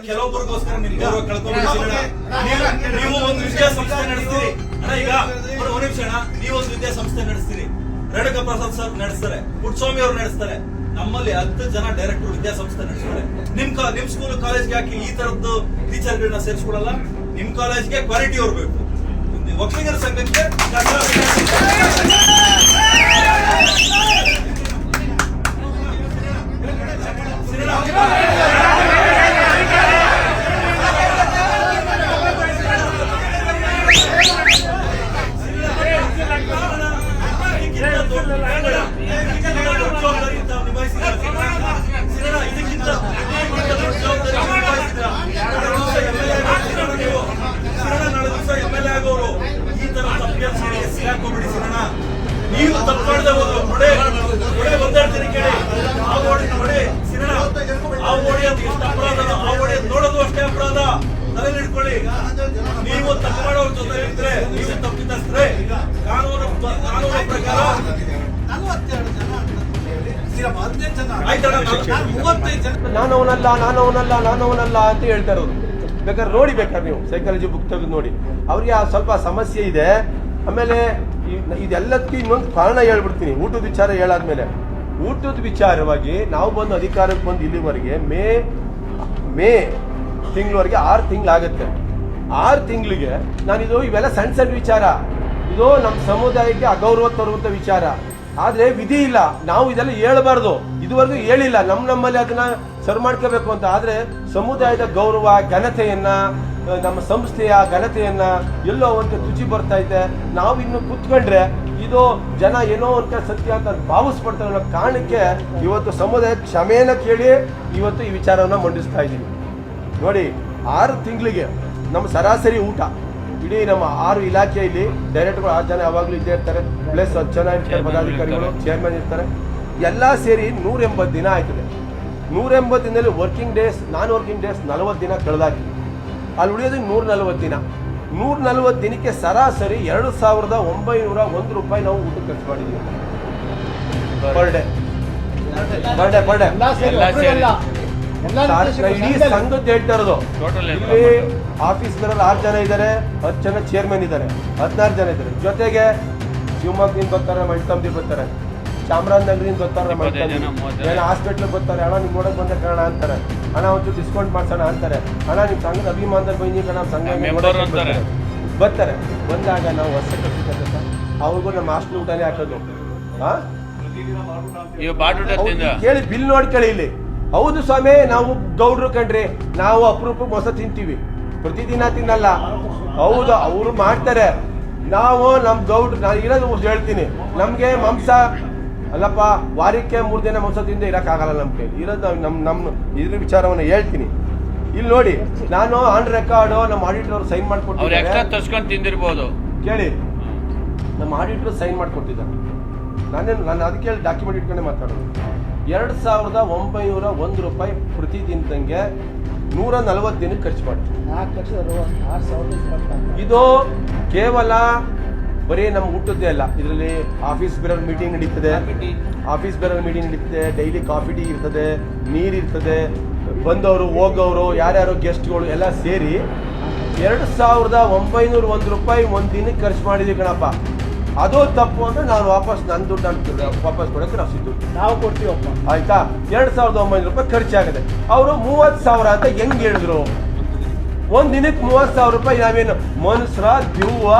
ಕೆಲವೊಬ್ಬರಿಗೋಸ್ಕರ ನಿಮ್ ಗೌರವ ಕಳ್ಕೊಂಡ್ಬಿಡ್ತೀರ. ನೀವು ಒಂದು ವಿದ್ಯಾಸಂಸ್ಥೆ ನಡೆಸ್ತೀರಿ ಅಣ್ಣ, ಈಗ ಒಂದು ನಿಮಿಷ ಅಣ್ಣ, ನೀವೊಂದು ವಿದ್ಯಾಸಂಸ್ಥೆ ನಡೆಸ್ತೀರಿ, ರೇಣುಕಾ ಪ್ರಸಾದ್ ಸರ್ ನಡೆಸ್ತಾರೆ, ಪುಟ್ಟಸ್ವಾಮಿ ಅವರು ನಡೆಸ್ತಾರೆ. ನಮ್ಮಲ್ಲಿ 10 ಜನ ಡೈರೆಕ್ಟರ್ ವಿದ್ಯಾಸಂಸ್ಥೆ ನಡೆಸ್ತಾರೆ. ನಿಮ್ ಸ್ಕೂಲ್ ಕಾಲೇಜ್ಗೆ ಹಾಕಿ ಈ ತರದ್ದು ಟೀಚರ್ಗಳನ್ನ ಸೇರಿಸ್ಕೊಡಲ್ಲ. ನಿಮ್ ಕಾಲೇಜ್ಗೆ ಕ್ವಾಲಿಟಿ ಅವ್ರು ಬೇಕು. ಒಕ್ಕಲಿಗರ ಸಂಘಕ್ಕೆ ನೀವು ತಪ್ಪಾಡದೆ ಒಂದೇಳ್ತೀನಿ ಕೇಳಿ. ಆ ಓಡಿ ಅಂತ ಎಷ್ಟು ಅಪರಾಧ, ಆ ಓಡಿ ನೋಡೋದು ಅಷ್ಟೇ ಅಪರಾಧ. ತಲೆಯಲ್ಲಿ ಇಟ್ಕೊಳ್ಳಿ. ನೀವು ತಪ್ಪು ಮಾಡೋರ ಜೊತೆ ಇದ್ರೆ ನೀವು ತಪ್ಪಿತಸ್ಥರೆ. ಕಾನೂನು ಪ್ರಕಾರ ನಾನವನಲ್ಲ ಅಂತ ಹೇಳ್ತಾ ಇರೋದು. ಬೇಕಾದ್ರೆ ನೋಡಿ, ಬೇಕಾದ್ರೆ ನೀವು ಸೈಕಾಲಜಿ ಬುಕ್ ತೆಗೆದು ನೋಡಿ. ಅವ್ರಿಗೆ ಸ್ವಲ್ಪ ಸಮಸ್ಯೆ ಇದೆ. ಆಮೇಲೆ ಇದೆಲ್ಲದಕ್ಕೂ ಇನ್ನೊಂದು ಕಾರಣ ಹೇಳ್ಬಿಡ್ತೀನಿ. ಊಟದ ವಿಚಾರ ಹೇಳಾದ್ಮೇಲೆ, ಊಟದ ವಿಚಾರವಾಗಿ ನಾವು ಬಂದು ಅಧಿಕಾರಕ್ಕೆ ಬಂದು ಇಲ್ಲಿವರೆಗೆ ಮೇ ತಿಂಗಳವರೆಗೆ 6 ತಿಂಗಳಾಗತ್ತೆ. 6 ತಿಂಗಳಿಗೆ ನಾನಿದು ಇವೆಲ್ಲ ಸಣ್ಣ ವಿಚಾರ, ಇದು ನಮ್ಮ ಸಮುದಾಯಕ್ಕೆ ಅಗೌರವ ತರುವಂತ ವಿಚಾರ. ಆದ್ರೆ ವಿಧಿ ಇಲ್ಲ, ನಾವು ಇದೆಲ್ಲ ಹೇಳಬಾರ್ದು. ಇದುವರೆಗೂ ಹೇಳಿಲ್ಲ, ನಮ್ಮಲ್ಲಿ ಅದನ್ನ ಸರಿ ಮಾಡ್ಕೋಬೇಕು ಅಂತ. ಆದ್ರೆ ಸಮುದಾಯದ ಗೌರವ, ಘನತೆಯನ್ನ, ನಮ್ಮ ಸಂಸ್ಥೆಯ ಘನತೆಯನ್ನ ಎಲ್ಲೋ ಒಂದು ತುಚಿ ಬರ್ತಾ ಇದೆ. ನಾವು ಇನ್ನು ಕೂತ್ಕೊಂಡ್ರೆ ಇದು ಜನ ಏನೋ ಅಂತ ಸತ್ಯ ಅಂತ ಭಾವಿಸ್ಪಡ್ತಾರೆ ಅನ್ನೋ ಕಾರಣಕ್ಕೆ ಇವತ್ತು ಸಮುದಾಯ ಕ್ಷಮೆಯನ್ನ ಕೇಳಿ ಇವತ್ತು ಈ ವಿಚಾರವನ್ನ ಮಂಡಿಸ್ತಾ ಇದ್ದೀವಿ. ನೋಡಿ, 6 ತಿಂಗಳಿಗೆ ನಮ್ಮ ಸರಾಸರಿ ಊಟ ಇಡೀ ನಮ್ಮ 6 ಇಲಾಖೆಯಲ್ಲಿ ಡೈರೆಕ್ಟರ್ಗಳು 6 ಜನ ಯಾವಾಗಲೂ ಇದ್ದೇ ಇರ್ತಾರೆ, ಪ್ಲಸ್ 10 ಜನ ಇರ್ತಾರೆ, ಪದಾಧಿಕಾರಿಗಳು, ಚೇರ್ಮನ್ ಇರ್ತಾರೆ. ಎಲ್ಲ ಸೇರಿ 180 ದಿನ ಆಯ್ತದೆ. 180 ದಿನದಲ್ಲಿ ವರ್ಕಿಂಗ್ ಡೇಸ್, ನಾನ್ ವರ್ಕಿಂಗ್ ಡೇಸ್ 40 ದಿನ ಕಳೆದಾಕಿ ಅಲ್ಲಿ ಉಳಿಯೋದು 140 ದಿನ. 140 ದಿನಕ್ಕೆ ಸರಾಸರಿ 2,901 ರೂಪಾಯಿ ನಾವು ಊಟ ಖರ್ಚು ಮಾಡಿದ್ದೀವಿ ಪರ್ ಡೇ. ಇಡೀ ಸಂಘದ್ದು ಹೇಳ್ತಾ ಇರೋದು. ಇಲ್ಲಿ ಆಫೀಸ್ ಬರಲ್ಲ 6 ಜನ ಇದ್ದಾರೆ, 10 ಜನ ಚೇರ್ಮನ್ ಇದ್ದಾರೆ, 16 ಜನ ಇದ್ದಾರೆ. ಜೊತೆಗೆ ಶಿವಮೊಗ್ಗದಿಂದ ಬರ್ತಾರೆ, ಮಲ್ತಂಬಿ ಬರ್ತಾರೆ, ಚಾಮರಾಜನಗರದಿಂದ ಬರ್ತಾರೆ, ಏನೋ ಹಾಸ್ಪಿಟ್ಲಿಗೆ ಬರ್ತಾರೆ. ಅಣ್ಣ ನಿಮ್ ನೋಡಕ್ ಬಂದ ಕಾರಣ ಅಂತಾರೆ, ಅಣ್ಣ ಒಂಚೂರು ಡಿಸ್ಕೌಂಟ್ ಮಾಡ್ಸೋಣ ಅಂತಾರೆ, ಅಣ್ಣ ನಿಮ್ ಸಂಘದ ಅಭಿಮಾನದಲ್ಲಿ ಬೈನಿ ಕಣ ಸಂಘ ಬರ್ತಾರೆ. ಬಂದಾಗ ನಾವು ವರ್ಷ ಕಟ್ಟಿದ್ದ ಅವ್ರಿಗೂ ನಮ್ಮ ಹಾಸ್ಟೆಲ್ ಊಟನೇ ಹಾಕೋದು. ಕೇಳಿ ಬಿಲ್ ನೋಡ್ಕೊಳ್ಳಿ ಇಲ್ಲಿ. ಹೌದು ಸ್ವಾಮಿ, ನಾವು ಗೌಡ್ರು ಕಂಡ್ರಿ, ನಾವು ಅಪರೂಪಕ್ಕೆ ಮೊಸ ತಿಂತೀವಿ, ಪ್ರತಿದಿನ ತಿನ್ನಲ್ಲ. ಹೌದು, ಅವರು ಮಾಡ್ತಾರೆ. ನಾವು ನಮ್ ಗೌಡ್ರು, ನಾನು ಇರೋದು ಹೇಳ್ತೀನಿ, ನಮ್ಗೆ ಮಾಂಸ ಅಲ್ಲಪ್ಪ, ವಾರಕ್ಕೆ 3 ದಿನ ಮಾಂಸ ತಿಂದ ಇರಕ್ಕಾಗಲ್ಲ. ನಮ್ ಕೈ ಇರೋದು ನಮ್ಮ ಇದ್ರ ವಿಚಾರವನ್ನ ಹೇಳ್ತೀನಿ. ಇಲ್ಲಿ ನೋಡಿ, ನಾನು ಆನ್ ರೆಕಾರ್ಡ್ ನಮ್ಮ ಆಡಿಟರ್ ಅವ್ರು ಸೈನ್ ಮಾಡ್ಕೊಟ್ಟಿದ್ದಾರೆ. ತಿಂದಿರ್ಬೋದು ಕೇಳಿ, ನಮ್ಮ ಆಡಿಟರ್ ಸೈನ್ ಮಾಡ್ಕೊಟ್ಟಿದ್ದಾರೆ. ನಾನು ಅದಕ್ಕೆ ಹೇಳಿ ಡಾಕ್ಯುಮೆಂಟ್ ಇಟ್ಕೊಂಡೆ ಮಾತಾಡೋದು. 2,901 ರೂಪಾಯಿ ಪ್ರತಿದಿನದಂಗೆ 140 ದಿನಕ್ಕೆ ಖರ್ಚು ಮಾಡ್ತೀವಿ. ಇದು ಕೇವಲ ಬರೀ ನಮ್ಮ ಊಟದ್ದೇ ಅಲ್ಲ, ಇದರಲ್ಲಿ ಆಫೀಸ್ ಬೇರೆ ಮೀಟಿಂಗ್ ನಡೀತದೆ, ಡೈಲಿ ಕಾಫಿ ಟೀ ಇರ್ತದೆ, ನೀರಿರ್ತದೆ, ಬಂದವರು ಹೋಗೋರು ಯಾರ್ಯಾರು ಗೆಸ್ಟ್ಗಳು ಎಲ್ಲ ಸೇರಿ 2,901 ರೂಪಾಯಿ ಒಂದು ದಿನಕ್ಕೆ ಖರ್ಚು ಮಾಡಿದ್ವಿ ಕಣಪ್ಪ. ಅದು ತಪ್ಪು ಅಂದ್ರೆ ನಾನು ವಾಪಸ್ ನನ್ನ ದುಡ್ಡು ವಾಪಸ್ ಕೊಡೋಕೆ ನಾವು ಸಿದ್ದು ನಾವು ಕೊಡ್ತೀವಪ್ಪ, ಆಯ್ತಾ? 2,900 ರೂಪಾಯಿ ಖರ್ಚಾಗಿದೆ. ಅವರು 30,000 ಅಂತ ಹೆಂಗ್ ಹೇಳಿದ್ರು? ಒಂದ್ ದಿನಕ್ಕೆ 30,000 ರೂಪಾಯಿ. ನಾವೇನು ಮನುಷ್ಯರ ದಿವ್ವ